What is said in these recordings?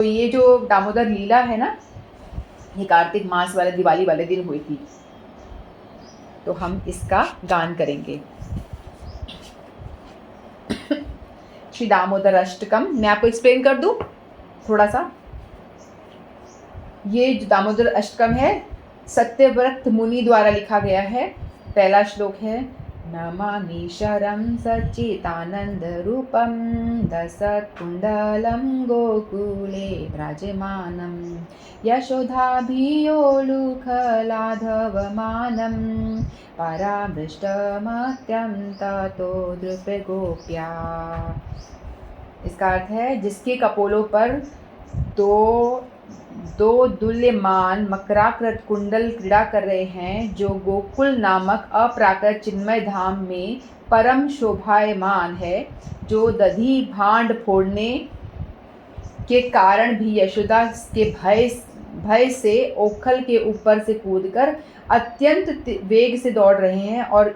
तो ये जो दामोदर लीला है ना, ये कार्तिक मास वाले दिवाली वाले दिन हुई थी, तो हम इसका गान करेंगे। श्री दामोदर अष्टकम मैं आपको एक्सप्लेन कर दूं थोड़ा सा। ये जो दामोदर अष्टकम है सत्यव्रत मुनि द्वारा लिखा गया है। पहला श्लोक है, नमामीश्वरं सच्चिदानन्दरूपं दशकुण्डलं गोकुले व्राजमानं यशोधाभियोलुखलाधवमानं परामृष्टमत्यं ततो द्रुपगोप्या। इसका अर्थ है, जिसके कपोलों पर दो दुल्यमान मकराकृत कुंडल क्रीड़ा कर रहे हैं, जो गोकुल नामक अप्राकृत चिन्मय धाम में परम शोभायमान है, जो दधी भांड फोड़ने के कारण भी यशोदा के भय से ओखल के ऊपर से कूदकर अत्यंत वेग से दौड़ रहे हैं, और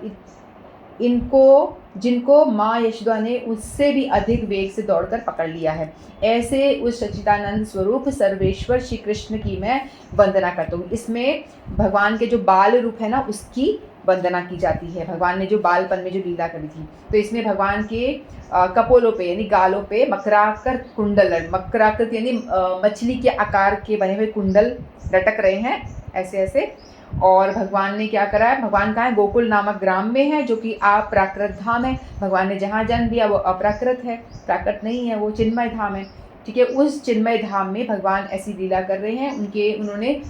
जिनको माँ यशोदा ने उससे भी अधिक वेग से दौड़कर पकड़ लिया है। ऐसे उस सच्चिदानंद स्वरूप सर्वेश्वर श्री कृष्ण की मैं वंदना करता हूँ। इसमें भगवान के जो बाल रूप है ना, उसकी वंदना की जाती है। भगवान ने जो बालपन में जो लीला करी थी, तो इसमें भगवान के कपोलों पे यानी गालों पे मकराकृत कुंडल, मकराकृत यानी मछली के आकार के बने हुए कुंडल लटक रहे हैं ऐसे ऐसे। और भगवान ने क्या करा है, भगवान कहाँ है, गोकुल नामक ग्राम में है, जो कि अप्राकृत धाम है। भगवान ने जहाँ जन्म लिया वो अप्राकृत है, प्राकृत नहीं है, वो चिन्मय धाम है। ठीक है, उस चिन्मय धाम में भगवान ऐसी लीला कर रहे हैं। उन्होंने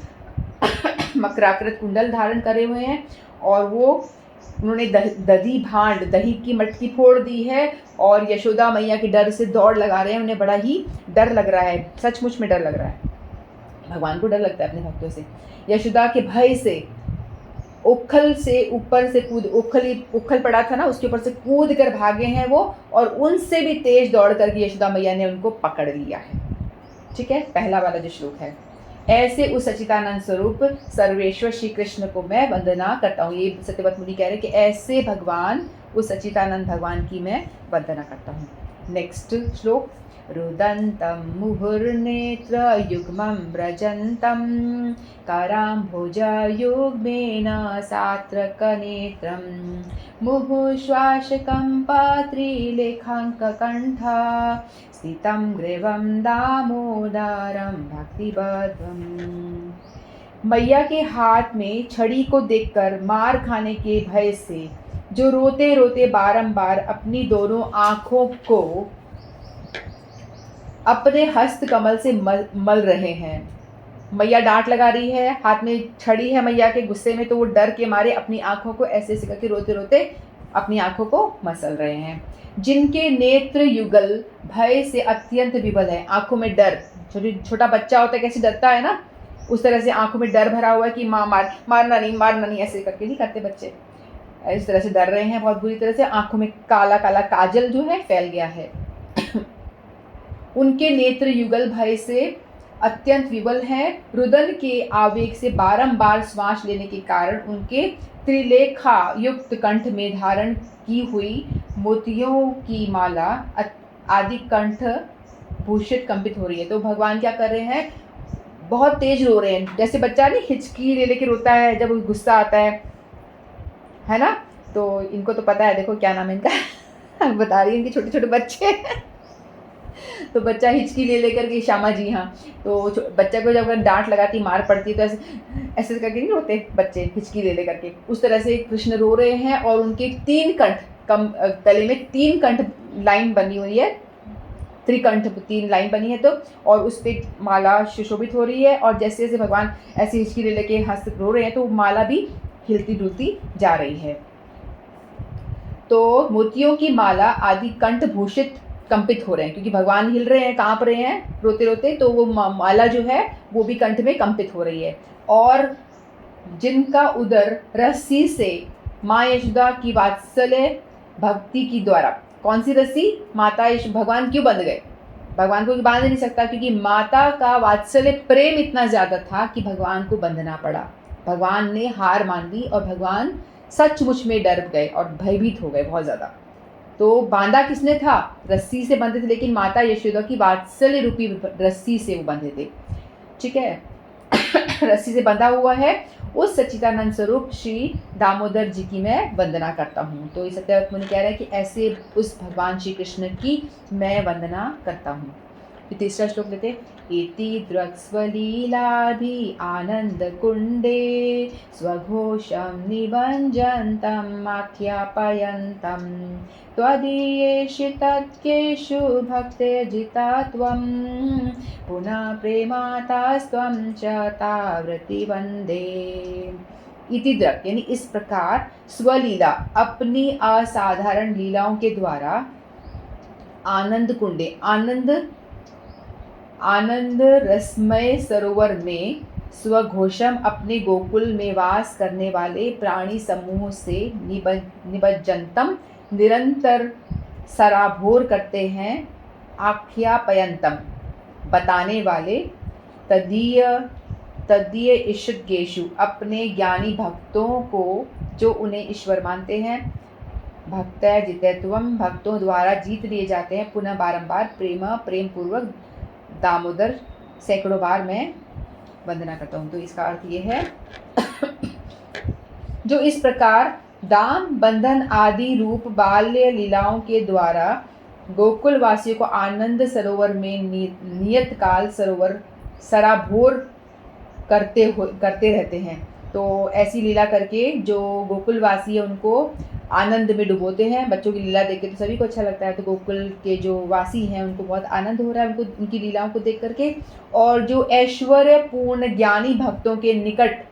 मकराकृत कुंडल धारण करे हुए हैं, और उन्होंने दधी भांड, दही की मटकी फोड़ दी है, और यशोदा मैया के डर से दौड़ लगा रहे हैं। उन्हें बड़ा ही डर लग रहा है, सचमुच में डर लग रहा है। भगवान को डर लगता है अपने भक्तों से। यशोदा के भय से उखल से ऊपर से उखल पड़ा था ना, उसके ऊपर से कूद कर भागे हैं वो, और उनसे भी तेज दौड़ करके यशोदा मैया ने उनको पकड़ लिया है। ठीक है, पहला वाला जो श्लोक है, ऐसे उस सच्चिदानंद स्वरूप सर्वेश्वर श्री कृष्ण को मैं वंदना करता हूँ। ये सत्यव्रत मुनि कह रहे हैं कि ऐसे भगवान, उस सच्चिदानंद भगवान की मैं वंदना करता हूँ। नेक्स्ट श्लोक, रुदन्तं मुहुर्नेत्रयुग्मं व्रजन्तं कराम्भोजयुग्मेन सात्रकनेत्रं मुहुश्वासकं पात्रिलेखाङ्ककण्ठा स्थितं ग्रीवं दामोदरं भक्तिबद्धं। मैया के हाथ में छड़ी को देखकर मार खाने के भय से जो रोते रोते बारंबार अपनी दोनों आँखों को अपने हस्त कमल से मल रहे हैं। मैया डांट लगा रही है, हाथ में छड़ी है मैया के गुस्से में, तो वो डर के मारे अपनी आंखों को ऐसे ऐसे करके रोते रोते अपनी आंखों को मसल रहे हैं। जिनके नेत्र युगल भय से अत्यंत विवल है, आंखों में डर, छोटा बच्चा होता है कैसे डरता है ना, उस तरह से आंखों में डर भरा हुआ है कि माँ मारना नहीं, ऐसे करके नहीं करते बच्चे, इस तरह से डर रहे हैं बहुत बुरी तरह से। आंखों में काला काला काजल जो है फैल गया है। उनके नेत्र युगल भय से अत्यंत विवल हैं। रुदन के आवेग से बारंबार श्वास लेने के कारण उनके त्रिलेखा युक्त कंठ में धारण की हुई मोतियों की माला आदि कंठ भूषित कंपित हो रही है। तो भगवान क्या कर रहे हैं, बहुत तेज रो रहे हैं, जैसे बच्चा नहीं हिचकी ले लेके रोता है जब गुस्सा आता है ना। तो इनको तो पता है, देखो क्या नाम है इनका बता रही है, इनके छोटे छोटे बच्चे तो बच्चा हिचकी ले लेकर के, श्यामा जी, हाँ, तो बच्चा को जब डांट लगाती, मार पड़ती है, तो ऐसे ऐसे करके नहीं रोते बच्चे हिचकी ले लेकर के, उस तरह से कृष्ण रो रहे हैं। और उनके 3 कंठ, गले में 3 कंठ लाइन बनी हुई है, त्रिकंठ 3 लाइन बनी है, तो और उस पर माला सुशोभित हो रही है। और जैसे जैसे भगवान ऐसी हिचकी ले लेके हंस रो रहे हैं, तो माला भी हिलती डुलती जा रही है। तो मोतियों की माला आदि कंठ भूषित कंपित हो रहे हैं, क्योंकि भगवान हिल रहे हैं, कांप रहे हैं रोते रोते, तो वो माला जो है वो भी कंठ में कंपित हो रही है। और जिनका उदर रस्सी से माँ यशोदा की वात्सल्य भक्ति की द्वारा, कौन सी रस्सी, माता भगवान क्यों बंध गए, भगवान को बांध नहीं सकता, क्योंकि माता का वात्सल्य प्रेम इतना ज़्यादा था कि भगवान को बंधना पड़ा। भगवान ने हार मान ली और भगवान सचमुच में डर गए और भयभीत हो गए बहुत ज़्यादा। तो बांधा किसने था? रस्सी से बंधे थे, लेकिन माता यशोदा की वात्सल्य रूपी रस्सी से वो बंधे थे। ठीक है। रस्सी से बंधा हुआ है उस सच्चिदानंद स्वरूप श्री दामोदर जी की मैं वंदना करता हूँ। तो इस सत्यव्रत मुनि कह रहे हैं कि ऐसे उस भगवान श्री कृष्ण की मैं वंदना करता हूँ। फिर तीसरा श्लोक लेते हैं। इति द्रक्स्वलीलाभि आनन्दकुण्डे स्वघोषं निभञ्जन्तं आख्यापयन्तं त्वदीयेषु तत्केषु भक्तिर्जिता त्वं पुनः प्रेमातास्त्वं च तावृति वन्दे। इति द्रक यानी इस प्रकार स्वलीला अपनी असाधारण लीलाओं के द्वारा आनंद कुंडे आनंद रसमय सरोवर में स्वघोषम अपने गोकुल में वास करने वाले प्राणी समूह से निबज्जंतम निरंतर सराभोर करते हैं, आख्यापयंतम बताने वाले, तदीय ईषद्गेषु अपने ज्ञानी भक्तों को जो उन्हें ईश्वर मानते हैं, भक्त जितेत्वम भक्तों द्वारा जीत लिए जाते हैं, पुनः बारंबार प्रेम पूर्वक दामोदर सैकड़ों बार मैं वंदना करता हूँ। तो इसका अर्थ ये है जो इस प्रकार दाम बंधन आदि रूप बाल्य लीलाओं के द्वारा गोकुल वासियों को आनंद सरोवर में नियत काल सरोवर सराभोर करते रहते हैं। तो ऐसी लीला करके जो गोकुल वासी है उनको आनंद में डुबोते हैं। बच्चों की लीला देख के तो सभी को अच्छा लगता है, तो गोकुल के जो वासी हैं उनको बहुत आनंद हो रहा है उनको उनकी लीलाओं को देख करके। और जो ऐश्वर्यपूर्ण ज्ञानी भक्तों के निकट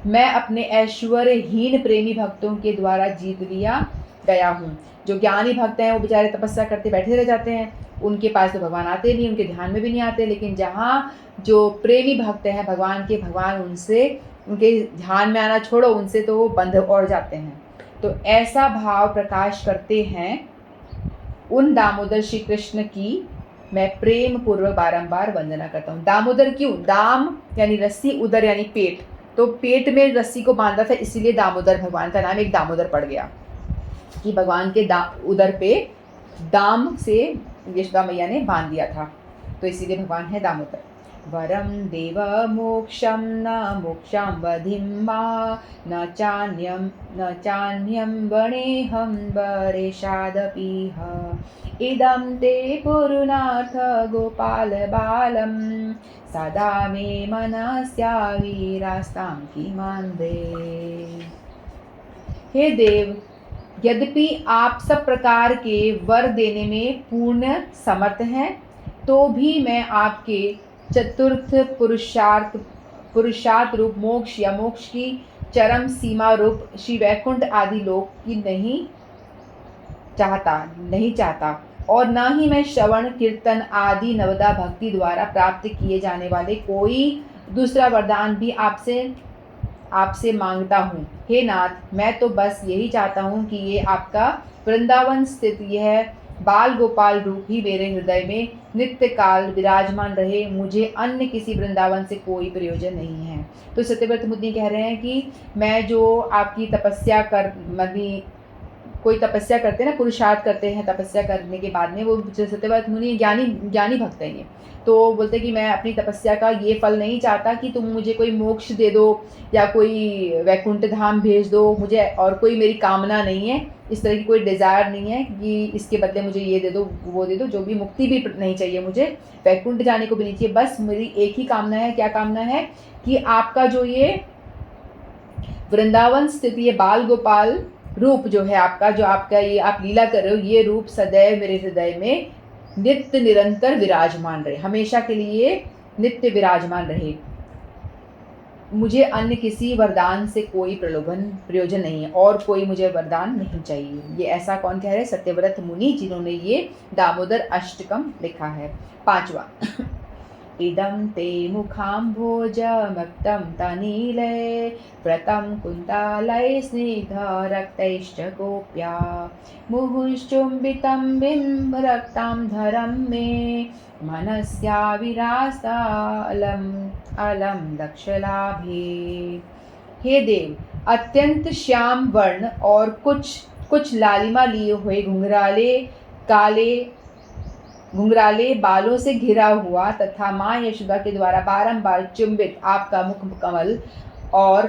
मैं अपने ऐश्वर्यहीन प्रेमी भक्तों के द्वारा जीत लिया गया हूँ। जो ज्ञानी भक्त हैं वो बेचारे तपस्या करते बैठे रह जाते हैं, उनके पास तो भगवान आते नहीं, उनके ध्यान में भी नहीं आते। लेकिन जहाँ जो प्रेमी भक्त हैं भगवान उनसे उनके ध्यान में आना छोड़ो, उनसे तो वो बंध और जाते हैं। तो ऐसा भाव प्रकाश करते हैं उन दामोदर श्री कृष्ण की मैं प्रेम पूर्वक बारंबार वंदना करता हूँ। दामोदर क्यों? दाम यानी रस्सी, उदर यानी पेट, तो पेट में रस्सी को बांधा था, इसीलिए दामोदर भगवान का नाम एक दामोदर पड़ गया कि भगवान के उदर पे दाम से यशोदा मैया ने बांध दिया था, तो इसीलिए भगवान है दामोदर। वरम देव मोक्षम न मोक्षम वधिम न चान्यम वणेहम वरेशादपीह इदं ते पुरुनाथ गोपाल बालम सदा मे मनस्या वीरास्तां किमान्दे। हे देव, यद्यपि आप सब प्रकार के वर देने में पूर्ण समर्थ हैं, तो भी मैं आपके चतुर्थ पुरुषार्थ रूप मोक्ष या मोक्ष की चरम सीमा रूप श्री वैकुंठ आदि लोक की नहीं चाहता, और न ही मैं श्रवण कीर्तन आदि नवदा भक्ति द्वारा प्राप्त किए जाने वाले कोई दूसरा वरदान भी आपसे मांगता हूँ। हे नाथ, मैं तो बस यही चाहता हूँ कि ये आपका वृंदावन स्थित यह बाल गोपाल रूप ही मेरे हृदय में नित्य काल विराजमान रहे। मुझे अन्य किसी वृंदावन से कोई प्रयोजन नहीं है। तो सत्यव्रत मुनि कह रहे हैं कि मैं जो आपकी तपस्या कोई तपस्या करते हैं ना, पुरुषार्थ करते हैं, तपस्या करने के बाद में वो सत्यव्रत मुनि ज्ञानी भक्त हैं ये, तो बोलते कि मैं अपनी तपस्या का ये फल नहीं चाहता कि तुम मुझे कोई मोक्ष दे दो या कोई वैकुंठ धाम भेज दो, मुझे और कोई मेरी कामना नहीं है, इस तरह की कोई डिज़ायर नहीं है कि इसके बदले मुझे ये दे दो वो दे दो, जो भी मुक्ति भी नहीं चाहिए मुझे, वैकुंठ जाने को भी नहीं चाहिए। बस मेरी एक ही कामना है। क्या कामना है? कि आपका जो ये वृंदावन स्थित ये बाल गोपाल रूप जो है आपका, जो आपका ये आप लीला कर रहे हो, ये रूप सदैव मेरे हृदय में नित्य निरंतर विराजमान रहे, हमेशा के लिए नित्य विराजमान रहे। मुझे अन्य किसी वरदान से कोई प्रयोजन नहीं है, और कोई मुझे वरदान नहीं चाहिए। ये ऐसा कौन कह रहे हैं? सत्यव्रत मुनि, जिन्होंने ये दामोदर अष्टकम लिखा है। 5वां इदं ते मुखाम्भोजमक्तं तनीले व्रतं कुन्तालये स्निग्धरक्तैश्च गोप्या मुहुश्चुम्बितं बिम्बरक्तां धरं मे मनस्या विरास्तालम दक्षलाभे। हे देव, अत्यंत श्याम वर्ण और कुछ कुछ लालिमा लिए हुए घुंघराले बालों से घिरा हुआ तथा माँ यशोदा के द्वारा बारंबार चुंबित आपका मुख कमल और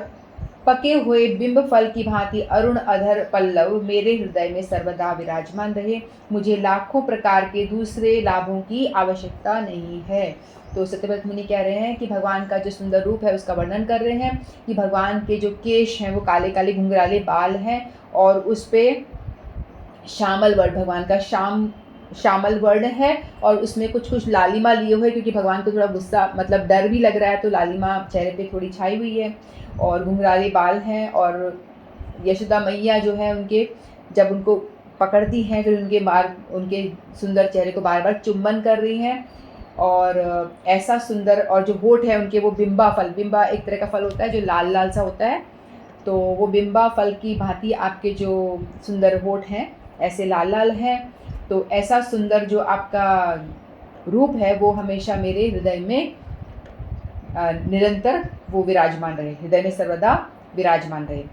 पके हुए बिंब फल की भांति अरुण अधर पल्लव मेरे हृदय में सर्वदा विराजमान रहे। मुझे लाखों प्रकार के दूसरे लाभों की आवश्यकता नहीं है। तो सत्यव्रत मुनि कह रहे हैं कि भगवान का जो सुंदर रूप है उसका वर्णन कर रहे हैं कि भगवान के जो केश हैं वो काले काले घुंघराले बाल हैं और उस पर श्यामल वर्ण, भगवान का श्यामल वर्ण है और उसमें कुछ कुछ लालिमा लिए हुए, क्योंकि भगवान को थोड़ा गुस्सा मतलब डर भी लग रहा है तो लालिमा चेहरे पे थोड़ी छाई हुई है और घुंघराले बाल हैं। और यशोदा मैया जो है उनके जब उनको पकड़ती हैं फिर उनके सुंदर चेहरे को बार बार चुम्बन कर रही हैं। और ऐसा सुंदर, और जो होठ है उनके वो बिंबा एक तरह का फल होता है जो लाल लाल सा होता है, तो वो बिंबा फल की भांति आपके जो सुंदर होठ हैं ऐसे लाल लाल हैं। तो ऐसा सुंदर जो आपका रूप है वो हमेशा मेरे हृदय में निरंतर वो विराजमान रहे, हृदय में सर्वदा विराजमान रहे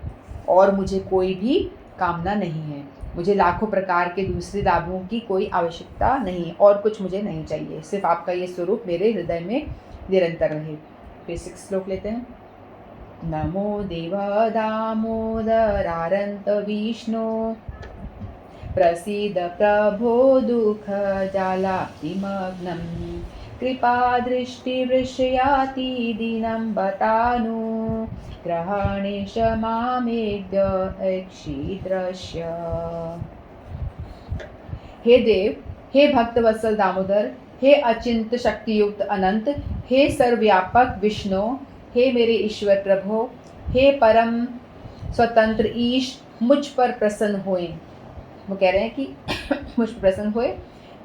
और मुझे कोई भी कामना नहीं है। मुझे लाखों प्रकार के दूसरे लाभों की कोई आवश्यकता नहीं और कुछ मुझे नहीं चाहिए, सिर्फ आपका ये स्वरूप मेरे हृदय में निरंतर रहे। फिर 6 श्लोक लेते हैं। नमो देव दामोदरारंत विष्णु प्रसीद प्रभो दुख जालातिमग्नं कृपा दृष्टि वृषयाति दीनं बतानु ग्रहणेश मामेद्य क्षीद्रस्य। हे देव, हे भक्तवत्सल दामोदर, हे अचिंत शक्तियुक्त अनंत, हे सर्वव्यापक विष्णु, हे मेरे ईश्वर प्रभो, हे परम स्वतंत्र ईश, मुझ पर प्रसन्न होए। वो कह रहे हैं कि मुझ पर प्रसन्न होए,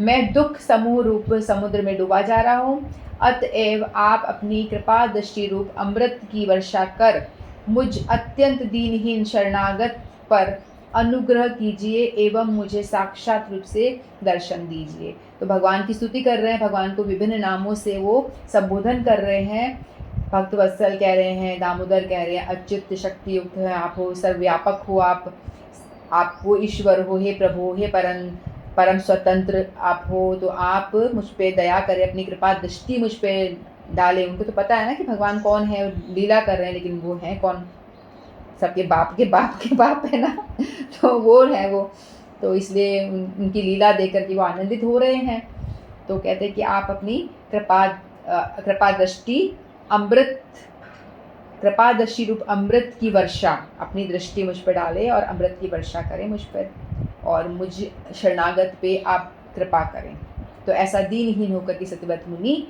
मैं दुख समूह रूप समुद्र में डूबा जा रहा हूँ, अतएव आप अपनी कृपा दृष्टि रूप अमृत की वर्षा कर मुझ अत्यंत दीनहीन शरणागत पर अनुग्रह कीजिए एवं मुझे साक्षात रूप से दर्शन दीजिए। तो भगवान की स्तुति कर रहे हैं, भगवान को विभिन्न नामों से वो संबोधन कर रहे हैं। भक्तवत्सल कह रहे हैं, दामोदर कह रहे हैं, अच्युत शक्तियुक्त है आप हो, सर्वव्यापक हो आप वो ईश्वर हो, हे प्रभु, हे परम स्वतंत्र आप हो, तो आप मुझ पे दया करें, अपनी कृपा दृष्टि मुझ पे डालें। उनको तो पता है ना कि भगवान कौन है, लीला कर रहे हैं, लेकिन वो हैं कौन, सबके बाप के बाप है ना तो वो है वो, तो इसलिए उनकी लीला देख कर के वो आनंदित हो रहे हैं। तो कहते हैं कि आप अपनी कृपा दृष्टि रूप अमृत की वर्षा, अपनी दृष्टि मुझ पर डालें और अमृत की वर्षा करें मुझ पर और मुझ शरणागत पे आप कृपा करें। तो ऐसा दीनहीन होकर के सत्यव्रत मुनि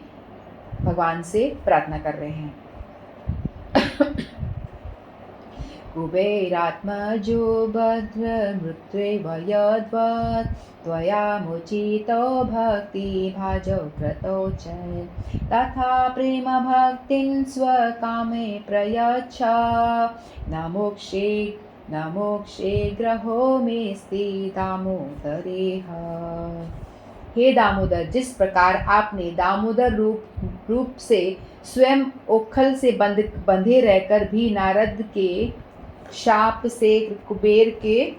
भगवान से प्रार्थना कर रहे हैं। कुबेरात्मजो भद्र मृत्युव यद्वत् त्वया मुचितो भक्ति भाजो कृतो च तथा प्रेम भक्तिं स्वकामे प्रयच्छ न मोक्षे ग्रहो मेस्ति दामोदरेह। हे दामोदर, जिस प्रकार आपने दामोदर रूप से स्वयं ओखल से बंधे रहकर भी नारद के शाप से कुबेर के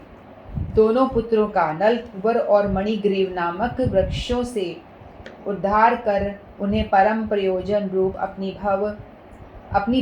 दोनों पुत्रों का नल, कुबर और मणिग्रीव नामक वृक्षों से उद्धार कर उन्हें परम प्रयोजन रूप अपनी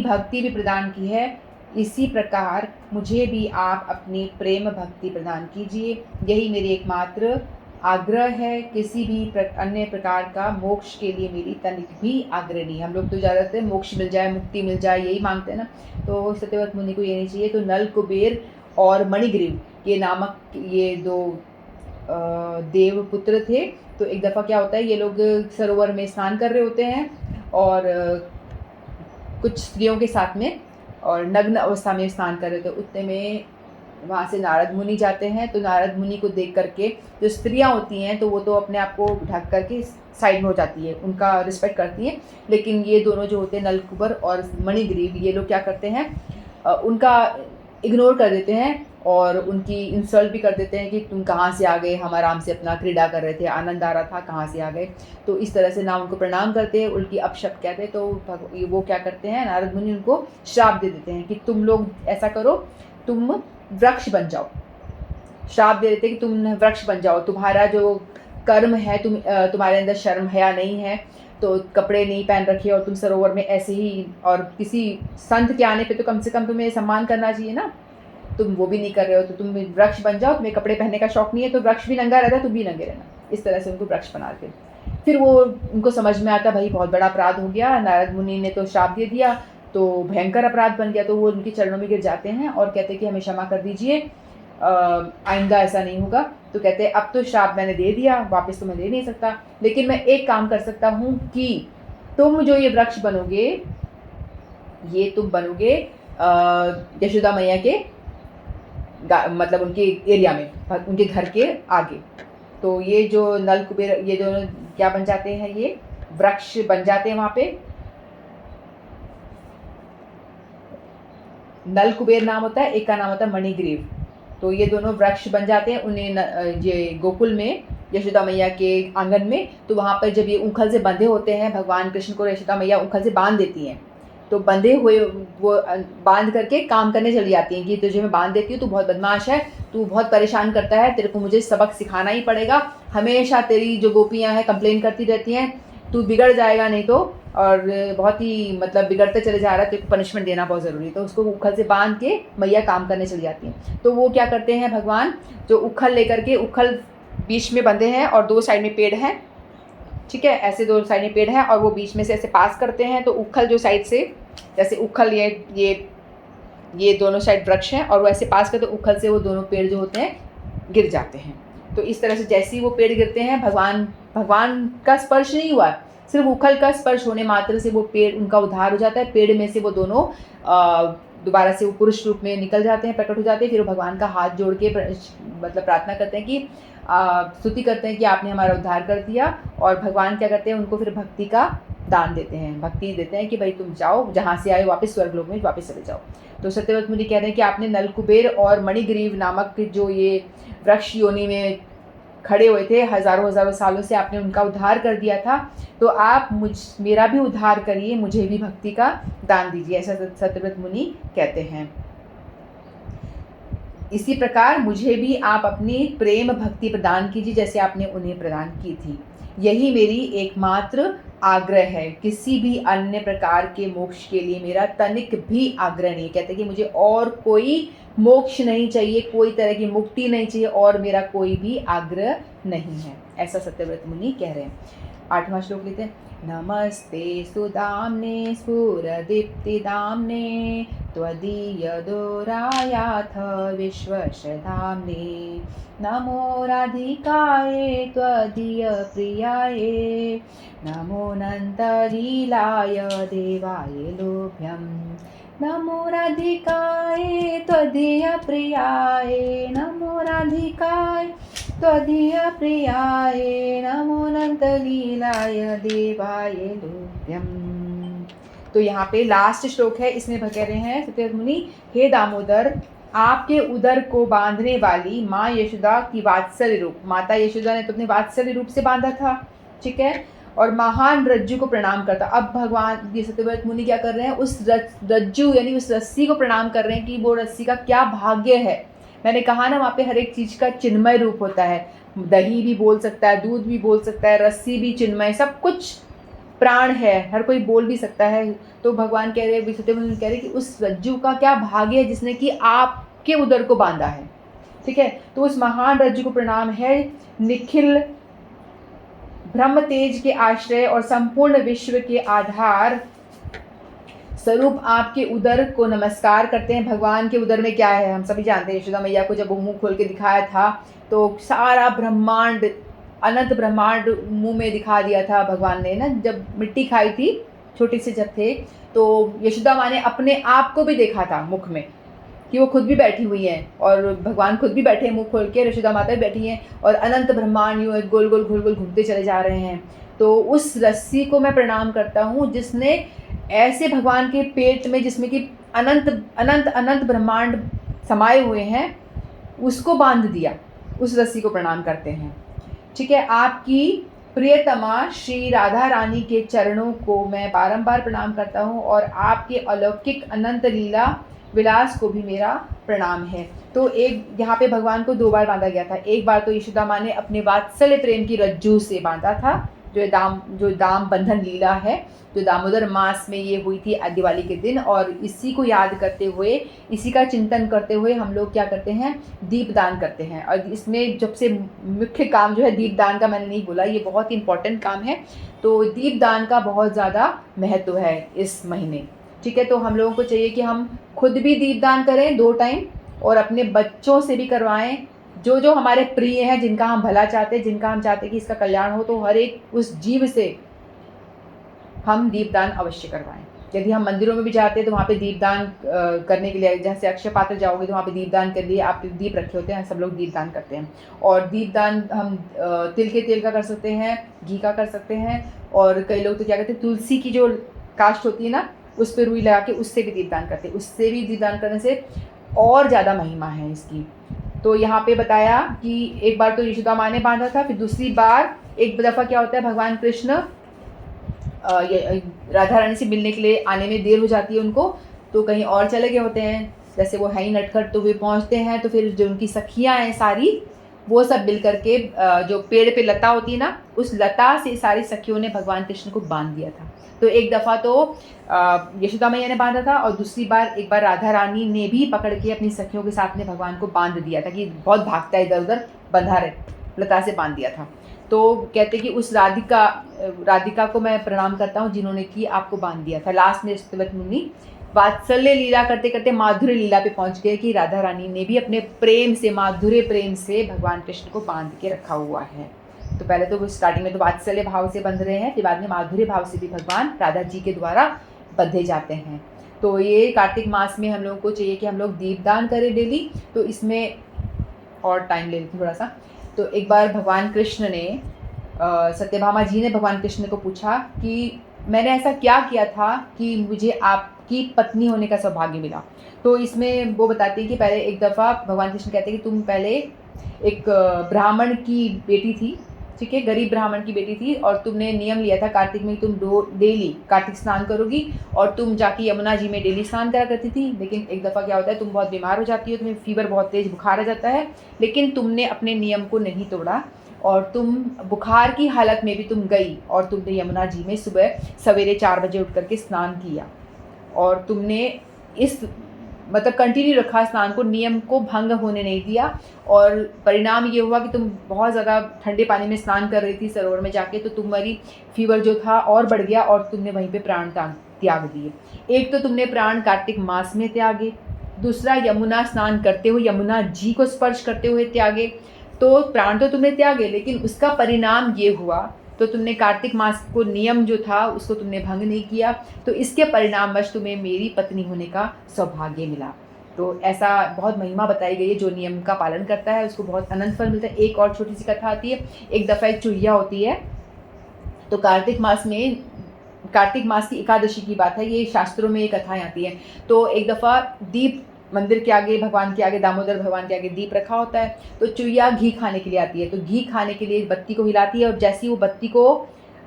भक्ति भी प्रदान की है, इसी प्रकार मुझे भी आप अपनी प्रेम भक्ति प्रदान कीजिए। यही मेरी एकमात्र आग्रह है, किसी भी अन्य प्रकार का मोक्ष के लिए मेरी तनिक भी आग्रह नहीं। हम लोग तो ज़्यादातर मोक्ष मिल जाए, मुक्ति मिल जाए, यही मांगते हैं ना। तो सत्यव्रत मुनि को ये नहीं चाहिए। तो नल, कुबेर और मणिग्रीव ये नामक ये 2 देव पुत्र थे। तो एक दफ़ा क्या होता है, ये लोग सरोवर में स्नान कर रहे होते हैं और कुछ स्त्रियों के साथ में और नग्न अवस्था में स्नान कर रहे थे। उतने में वहाँ से नारद मुनि जाते हैं। तो नारद मुनि को देख करके जो स्त्रियाँ होती हैं तो वो तो अपने आप को ढक करके साइड में हो जाती है, उनका रिस्पेक्ट करती हैं। लेकिन ये दोनों जो होते हैं नलकुबर और मणिग्रीव, ये लोग क्या करते हैं, उनका इग्नोर कर देते हैं और उनकी इंसल्ट भी कर देते हैं कि तुम कहाँ से आ गए, हम आराम से अपना क्रीड़ा कर रहे थे, आनंद आ रहा था, कहाँ से आ गए। तो इस तरह से ना उनको प्रणाम करते हैं, उल्टी अपशब्द कहते हैं। तो वो क्या करते हैं, नारद मुनि उनको श्राप दे देते हैं कि तुम लोग ऐसा करो, तुम वृक्ष बन जाओ। श्राप दे देते कि तुम वृक्ष बन जाओ, तुम्हारा जो कर्म है, तुम्हारे अंदर शर्म हया नहीं है, तो कपड़े नहीं पहन रखे और तुम सरोवर में ऐसे ही, और किसी संत के आने पे तो कम से कम तुम्हें सम्मान करना चाहिए ना, तुम वो भी नहीं कर रहे हो, तो तुम वृक्ष बन जाओ, तुम्हें कपड़े पहनने का शौक नहीं है तो वृक्ष भी नंगा रहता, तुम भी नंगे रहना। इस तरह से उनको वृक्ष बनाते। फिर वो उनको समझ में आता भाई बहुत बड़ा अपराध हो गया, नारद मुनि ने तो श्राप दे दिया, तो भयंकर अपराध बन गया, तो वो उनके चरणों में गिर जाते हैं और कहते हैं कि हमें क्षमा कर दीजिए, आइंदा ऐसा नहीं होगा। तो कहते हैं अब तो श्राप मैंने दे दिया, वापस तो मैं दे नहीं सकता, लेकिन मैं एक काम कर सकता हूँ कि तुम जो ये वृक्ष बनोगे, ये तुम बनोगे यशोदा मैया के मतलब उनके एरिया में, उनके घर के आगे। तो ये जो नल कुबेर, ये दोनों क्या बन जाते हैं, ये वृक्ष बन जाते हैं वहाँ पे। नल कुबेर नाम होता है, एक का नाम होता है मणिग्रीव। तो ये दोनों वृक्ष बन जाते हैं उन्हें ये गोकुल में, यशोदा मैया के आंगन में। तो वहाँ पर जब ये उखल से बंधे होते हैं, भगवान कृष्ण को यशोदा मैया उखल से बांध देती हैं, तो बंधे हुए वो बांध करके काम करने चली जाती हैं कि तुझे मैं बांध देती हूँ, तू बहुत बदमाश है, तू बहुत परेशान करता है, तेरे को मुझे सबक सिखाना ही पड़ेगा, हमेशा तेरी जो गोपियाँ हैं कंप्लेन करती रहती हैं, तू बिगड़ जाएगा नहीं तो, और बहुत ही मतलब बिगड़ते चले जा रहा है, तो पनिशमेंट देना बहुत ज़रूरी है। तो उसको उखल से बांध के मैया काम करने चली जाती हैं। तो वो क्या करते हैं, भगवान जो उखल लेकर के, उखल बीच में बंधे हैं और दो साइड में पेड़ हैं, ठीक है, ऐसे दो साइड में पेड़ हैं और वो बीच में से ऐसे पास करते हैं। तो उखल जो साइड से, जैसे उखल ये दोनों साइड वृक्ष हैं और वो ऐसे पास करते, उखल से वो दोनों पेड़ जो होते हैं गिर जाते हैं। तो इस तरह से जैसे ही वो पेड़ गिरते हैं, भगवान का स्पर्श नहीं हुआ, सिर्फ उखल का स्पर्श होने मात्र से वो पेड़, उनका उद्धार हो जाता है। पेड़ में से वो दोनों दोबारा से वो पुरुष रूप में निकल जाते हैं, प्रकट हो जाते हैं। फिर वो भगवान का हाथ जोड़ के मतलब प्रार्थना करते हैं कि स्तुति करते हैं कि आपने हमारा उद्धार कर दिया। और भगवान क्या करते हैं, उनको फिर भक्ति का दान देते हैं, भक्ति देते हैं कि भाई तुम जाओ, जहाँ से आए वापस स्वर्गलोक में वापस चले जाओ। तो सत्यव्रत मुनि कह रहे हैं कि आपने नलकुबेर और मणिग्रीव नामक जो ये वृक्ष योनि में खड़े हुए थे हज़ारों हज़ारों सालों से, आपने उनका उद्धार कर दिया था, तो आप मेरा भी उद्धार करिए, मुझे भी भक्ति का दान दीजिए, ऐसा सत्यव्रत मुनि कहते हैं। इसी प्रकार मुझे भी आप अपनी प्रेम भक्ति प्रदान कीजिए जैसे आपने उन्हें प्रदान की थी। यही मेरी एकमात्र आग्रह है, किसी भी अन्य प्रकार के मोक्ष के लिए मेरा तनिक भी आग्रह नहीं। कहते कि मुझे और कोई मोक्ष नहीं चाहिए, कोई तरह की मुक्ति नहीं चाहिए, और मेरा कोई भी आग्रह नहीं है, ऐसा सत्यव्रत मुनि कह रहे हैं। 8वां श्लोक लेते हैं। नमस्ते सुदाम्ने स्फुरदीप्तिदाम्ने त्वदीयदोरायाथ विश्वशधाम्ने नमो राधिकाये त्वदीयप्रियाय नमो नन्दलीलाय देवाय लोभ्यं नमो राधिकाये त्वदीयप्रियाय नमो राधिकाय त्वदीयप्रियाय नमो नन्दलीलाय देवाय लोभ्यं। तो यहाँ पे लास्ट श्लोक है, इसमें कह रहे हैं सत्यव्रत मुनि, हे दामोदर, आपके उदर को बांधने वाली माँ यशोदा की वात्सल्य रूप, माता यशोदा ने तो अपने वात्सल्य रूप से बांधा था, ठीक है, और महान रज्जु को प्रणाम करता। अब भगवान ये सत्यव्रत मुनि क्या कर रहे हैं, उस रज्जु यानी उस रस्सी को प्रणाम कर रहे हैं कि वो रस्सी का क्या भाग्य है। मैंने कहा ना, वहाँ पे हर एक चीज़ का चिन्मय रूप होता है, दही भी बोल सकता है, दूध भी बोल सकता है, रस्सी भी चिन्मय, सब कुछ प्राण है, हर कोई बोल भी सकता है। तो भगवान कह रहे हैं, सत्यव्रत मुनि कह रहे हैं कि उस रज्जु का क्या भाग्य है जिसने कि आपके उदर को बांधा है, ठीक है। तो उस महान रज्जु को प्रणाम है, निखिल ब्रह्म तेज के आश्रय और संपूर्ण विश्व के आधार स्वरूप आपके उदर को नमस्कार करते हैं। भगवान के उदर में क्या है, हम सभी जानते हैं। यशोदा मैया को जब वो मुंह खोल के दिखाया था तो सारा ब्रह्मांड, अनंत ब्रह्मांड मुंह में दिखा दिया था भगवान ने ना। जब मिट्टी खाई थी छोटी से जब थे, तो यशोदा माँ ने अपने आप को भी देखा था मुख में कि वो खुद भी बैठी हुई हैं, और भगवान खुद भी बैठे हैं मुंह खोल के, यशोदा माता भी बैठी हैं, और अनंत ब्रह्मांड यूँ गोल गोल गोल गोल घूमते चले जा रहे हैं। तो उस रस्सी को मैं प्रणाम करता हूँ जिसने ऐसे भगवान के पेट में, जिसमें कि अनंत अनंत अनंत ब्रह्मांड समाये हुए हैं, उसको बांध दिया। उस रस्सी को प्रणाम करते हैं, ठीक है। आपकी प्रियतमा श्री राधा रानी के चरणों को मैं बारंबार प्रणाम करता हूँ, और आपके अलौकिक अनंत लीला विलास को भी मेरा प्रणाम है। तो एक यहाँ पे भगवान को 2 बार बांधा गया था। एक बार तो यशोदा माँ ने अपने वात्सल्य प्रेम की रज्जू से बांधा था, जो दाम बंधन लीला है, जो दामोदर मास में ये हुई थी दिवाली के दिन। और इसी को याद करते हुए, इसी का चिंतन करते हुए हम लोग क्या करते हैं, दीपदान करते हैं। और इसमें सबसे मुख्य काम जो है दीपदान का, मैंने नहीं बोला, ये बहुत ही इंपॉर्टेंट काम है। तो दीपदान का बहुत ज़्यादा महत्व है इस महीने, ठीक है। तो हम लोगों को चाहिए कि हम खुद भी दीपदान करें 2 टाइम, और अपने बच्चों से भी करवाएं, जो जो हमारे प्रिय हैं, जिनका हम भला चाहते हैं, जिनका हम चाहते हैं कि इसका कल्याण हो, तो हर एक उस जीव से हम दीपदान अवश्य करवाएं। यदि हम मंदिरों में भी जाते हैं तो वहाँ पे दीपदान करने के लिए, जैसे अक्षय पात्र जाओगे तो वहाँ पे दीपदान के लिए आप दीप रखे होते हैं, सब लोग दीपदान करते हैं। और दीपदान हम तिल के तेल का कर सकते हैं, घी का कर सकते हैं, और कई लोग तो क्या करते हैं, तुलसी की जो काष्ठ होती है ना, उस पर रुई लगा के उससे भी दीपदान करते हैं। उससे भी दीपदान करने से और ज़्यादा महिमा है इसकी। तो यहाँ पे बताया कि एक बार तो यशोदा माँ ने बांधा था, फिर दूसरी बार एक दफ़ा क्या होता है, भगवान कृष्ण राधा रानी से मिलने के लिए आने में देर हो जाती है उनको, तो कहीं और चले गए होते हैं, जैसे वो है ही नटखट, तो वे पहुँचते हैं, तो फिर जो उनकी सखियाँ हैं सारी, वो सब मिल करके जो पेड़ पे लता होती है ना, उस लता से सारी सखियों ने भगवान कृष्ण को बांध दिया था। तो एक दफ़ा तो यशोदा मैया ने बांधा था, और दूसरी बार एक बार राधा रानी ने भी पकड़ के अपनी सखियों के साथ में भगवान को बांध दिया था, कि बहुत भागता है इधर उधर, बंधा रहे, लता से बांध दिया था। तो कहते कि उस राधिका को मैं प्रणाम करता हूँ जिन्होंने कि आपको बांध दिया था। लास्ट में स्तवत मुनि वात्सल्य लीला करते करते माधुर्य लीला पे पहुँच गए, कि राधा रानी ने भी अपने प्रेम से, माधुर्य प्रेम से भगवान कृष्ण को बांध के रखा हुआ है। तो पहले तो वो स्टार्टिंग में तो वात्सल्य भाव से बंध रहे हैं, फिर बाद में माधुर्य भाव से भी भगवान राधा जी के द्वारा बंधे जाते हैं। तो ये कार्तिक मास में हम लोगों को चाहिए कि हम लोग दीपदान करें डेली। तो इसमें और टाइम ले लेती थोड़ा सा। तो एक बार भगवान कृष्ण ने सत्यभामा जी ने भगवान कृष्ण को पूछा कि मैंने ऐसा क्या किया था कि मुझे आपकी पत्नी होने का सौभाग्य मिला। तो इसमें वो बताती है कि पहले एक दफ़ा भगवान कृष्ण कहते हैं कि तुम पहले एक ब्राह्मण की बेटी थी, ठीक है, गरीब ब्राह्मण की बेटी थी, और तुमने नियम लिया था कार्तिक में तुम डेली कार्तिक स्नान करोगी, और तुम जाके यमुना जी में डेली स्नान करा करती थी। लेकिन एक दफ़ा क्या होता है, तुम बहुत बीमार हो जाती हो, तुम्हें फीवर, बहुत तेज़ बुखार आ जाता है, लेकिन तुमने अपने नियम को नहीं तोड़ा, और तुम बुखार की हालत में भी तुम गई, और तुमने यमुना जी में सुबह सवेरे 4 बजे उठ करके स्नान किया, और तुमने इस मतलब कंटिन्यू रखा स्नान को, नियम को भंग होने नहीं दिया। और परिणाम ये हुआ कि तुम बहुत ज़्यादा ठंडे पानी में स्नान कर रही थी सरोवर में जाके, तो तुम्हारी फीवर जो था और बढ़ गया, और तुमने वहीं पे प्राण त्याग दिए। एक तो तुमने प्राण कार्तिक मास में त्यागे, दूसरा यमुना स्नान करते हुए, यमुना जी को स्पर्श करते हुए त्यागे। तो प्राण तो तुमने त्यागे, लेकिन उसका परिणाम ये हुआ, तो तुमने कार्तिक मास को नियम जो था उसको तुमने भंग नहीं किया, तो इसके परिणामवश तुम्हें मेरी पत्नी होने का सौभाग्य मिला। तो ऐसा बहुत महिमा बताई गई है, जो नियम का पालन करता है उसको बहुत अनंत फल मिलता है। एक और छोटी सी कथा आती है, एक दफ़ा एक चुहिया होती है, तो कार्तिक मास की एकादशी की बात है, ये शास्त्रों में ये कथाएँ आती हैं। तो एक दफ़ा दीप मंदिर के आगे, भगवान के आगे, दामोदर भगवान के आगे दीप रखा होता है, तो चुहिया घी खाने के लिए आती है। तो घी खाने के लिए बत्ती को हिलाती है, और जैसे ही वो बत्ती को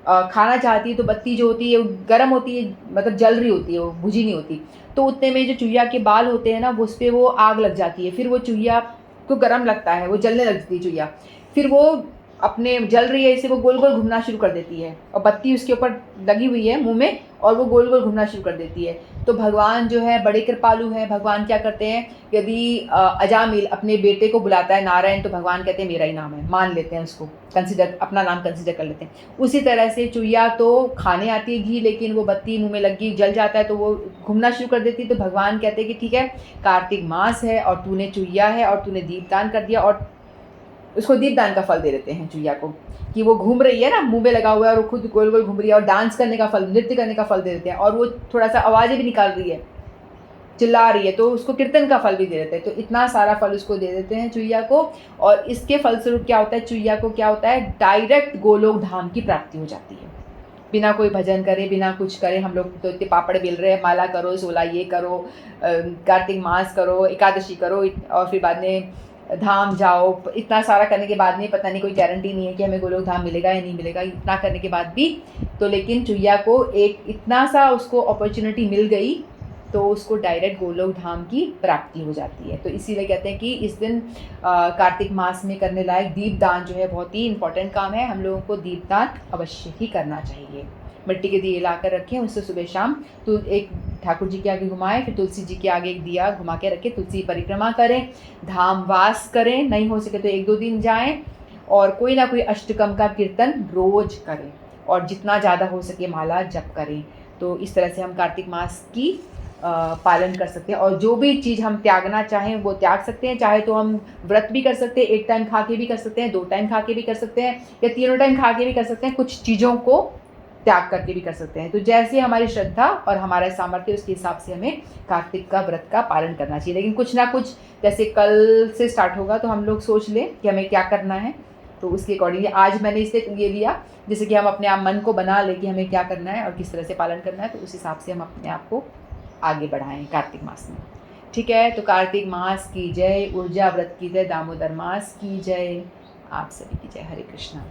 खाना चाहती है, तो बत्ती जो होती है वो गर्म होती है, मतलब जल रही होती है, वो बुझी नहीं होती। तो उतने में जो चुहिया के बाल होते हैं ना, उस पर वो आग लग जाती है। फिर वो चुहिया को गर्म लगता है, वो जलने लगती है चुहिया। फिर वो अपने जल रही है इसे, वो गोल गोल घूमना शुरू कर देती है, और बत्ती उसके ऊपर लगी हुई है मुंह में, और वो गोल गोल घूमना शुरू कर देती है। तो भगवान जो है बड़े कृपालु हैं, भगवान क्या करते हैं, यदि अजामिल अपने बेटे को बुलाता है नारायण, तो भगवान कहते हैं मेरा ही नाम है, मान लेते हैं उसको, कंसिडर, अपना नाम कंसिडर कर लेते हैं। उसी तरह से चुहिया तो खाने आती है घी, लेकिन वो बत्ती मुँह में लगी जल जाता है, तो वो घूमना शुरू कर देती है। तो भगवान कहते हैं कि ठीक है, कार्तिक मास है और तूने चुहिया है और तूने दीपदान कर दिया, और उसको दीपदान का फल दे देते हैं चुहिया को, कि वो घूम रही है ना, मुंह में लगा हुआ है और वो खुद गोल गोल घूम रही है, और डांस करने का फल, नृत्य करने का फल दे देते हैं, और वो थोड़ा सा आवाज़ें भी निकाल रही है, चिल्ला रही है, तो उसको कीर्तन का फल भी दे देते हैं। तो इतना सारा फल उसको दे देते हैं चुहिया को, और इसके फलस्वरूप क्या होता है, चुहिया को क्या होता है, डायरेक्ट गोलोक धाम की प्राप्ति हो जाती है, बिना कोई भजन करे, बिना कुछ करे। हम लोग तो इतने पापड़ बेल रहे हैं, माला करो, 16 ये करो, कार्तिक मास करो, एकादशी करो, और फिर बाद में धाम जाओ, इतना सारा करने के बाद में पता नहीं, कोई गारंटी नहीं है कि हमें गोलोक धाम मिलेगा या नहीं मिलेगा, इतना करने के बाद भी। तो लेकिन चुहिया को एक इतना सा उसको अपॉर्चुनिटी मिल गई तो उसको डायरेक्ट गोलोक धाम की प्राप्ति हो जाती है। तो इसीलिए कहते हैं कि इस दिन कार्तिक मास में करने लायक दीपदान जो है बहुत ही इम्पोर्टेंट काम है। हम लोगों को दीपदान अवश्य ही करना चाहिए। मिट्टी के दिए लाकर रखें, उससे सुबह शाम तो एक ठाकुर जी के आगे घुमाएं, फिर तुलसी जी के आगे एक दिया घुमा के रखें, तुलसी परिक्रमा करें, धाम वास करें, नहीं हो सके तो 1-2 दिन जाएं और कोई ना कोई अष्टकम का कीर्तन रोज करें और जितना ज़्यादा हो सके माला जप करें। तो इस तरह से हम कार्तिक मास की पालन कर सकते हैं और जो भी चीज़ हम त्यागना चाहें वो त्याग सकते हैं। चाहे तो हम व्रत भी कर सकते हैं, 1 टाइम खा के भी कर सकते हैं, 2 टाइम खा के भी कर सकते हैं या तीनों टाइम खा के भी कर सकते हैं, कुछ चीज़ों को त्याग करके भी कर सकते हैं। तो जैसे हमारी श्रद्धा और हमारा सामर्थ्य उसके हिसाब से हमें कार्तिक का व्रत का पालन करना चाहिए। लेकिन कुछ ना कुछ जैसे कल से स्टार्ट होगा तो हम लोग सोच लें कि हमें क्या करना है, तो उसके अकॉर्डिंगली आज मैंने इसे ये लिया जैसे कि हम अपने आप मन को बना लें कि हमें क्या करना है और किस तरह से पालन करना है, तो उस हिसाब से हम अपने आप को आगे बढ़ाएं कार्तिक मास में। ठीक है, तो कार्तिक मास की जय, ऊर्जा व्रत की जय, दामोदर मास की जय, आप सभी की जय। हरे कृष्णा।